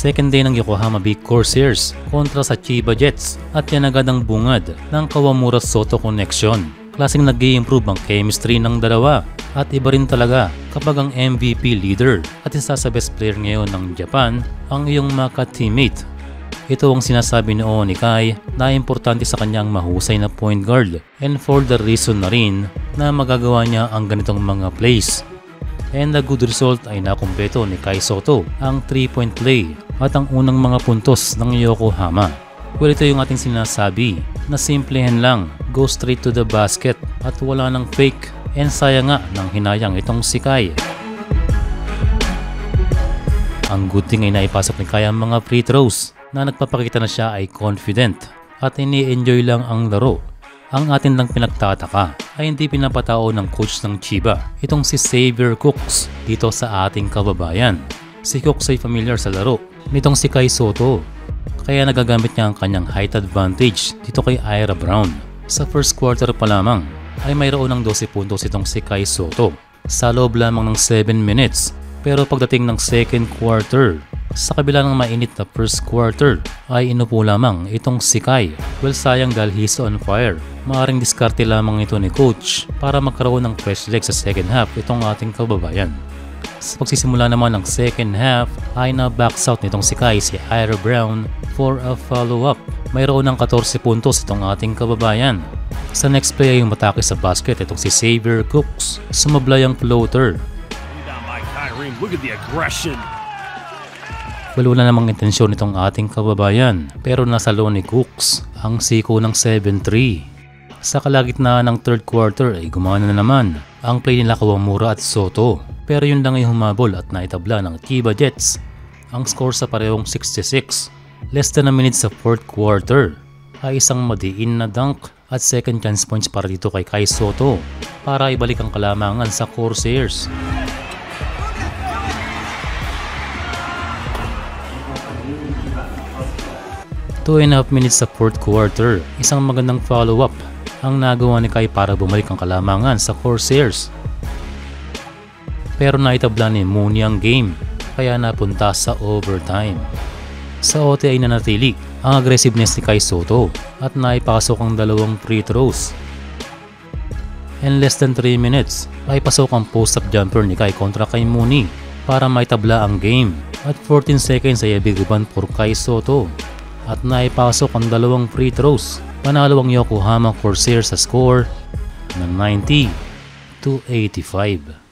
Second day ng Yokohama Big Corsairs kontra sa Chiba Jets at yan agad ang bungad ng Kawamura Soto connection. Klaseng nag-i-improve ang chemistry ng dalawa at iba rin talaga kapag ang MVP leader at isa sa best player ngayon ng Japan ang iyong maka-teammate. Ito ang sinasabi noon ni Kai na importante sa kanyang mahusay na point guard and for the reason na rin na magagawa niya ang ganitong mga plays. And the good result ay nakumpleto ni Kai Soto ang 3-point play at ang unang mga puntos ng Yokohama. Well, ito yung ating sinasabi na simplehan lang, go straight to the basket at wala nang fake, and sayang nga nang hinayang itong si Kai. Ang good thing ay naipasok ni Kai ang mga free throws na nagpapakita na siya ay confident at ini-enjoy lang ang laro. Ang atin lang pinagtataka ay hindi pinapatao ng coach ng Chiba itong si Xavier Cooks dito sa ating kababayan. Si Cooks ay familiar sa laro nitong si Kai Soto, kaya nagagamit niya ang kanyang height advantage dito kay Ira Brown. Sa first quarter pa lamang ay mayroon ng 12 puntos itong si Kai Soto sa loob lamang ng 7 minutes, pero pagdating ng second quarter, sa kabila ng mainit na first quarter ay inupo lamang itong si Kai. Well, sayang dahil he's on fire. Maaring diskarte lamang ito ni coach para magkaroon ng fresh leg sa second half itong ating kababayan. Sa pagsisimula naman ng second half ay na-backs out nitong si Kai si Ira Brown for a follow-up. Mayroon ng 14 puntos itong ating kababayan. Sa next play ay umatake sa basket itong si Xavier Cooks. Sumablay ang floater. Look at the aggression. Well, wala namang intensyon itong ating kababayan, pero nasa low ni Cooks ang siko ng 7-3. Sa kalagitnaan ng third quarter ay gumana na naman ang play nila Kawamura at Soto, pero yun lang ay humabol at naitabla ng Chiba Jets. Ang score sa parehong 66. Less than a minute sa fourth quarter ay isang madiin na dunk at second chance points para dito kay Kai Soto para ibalik ang kalamangan sa Corsairs. 2.5 minutes sa fourth quarter, isang magandang follow-up ang nagawa ni Kai para bumalik ang kalamangan sa Corsairs. Pero naitabla ni Mooney ang game, kaya napunta sa overtime. Sa OT ay nanatili ang aggressiveness ni Kai Soto at naipasok ang dalawang free throws. In less than 3 minutes ay pasok ang post-up jumper ni Kai kontra kay Mooney para maitabla ang game. At 14 seconds ay ibigiban for Kai Soto at naipasok ang dalawang free throws. Panalo ang Yokohama Corsairs sa score ng 90-85.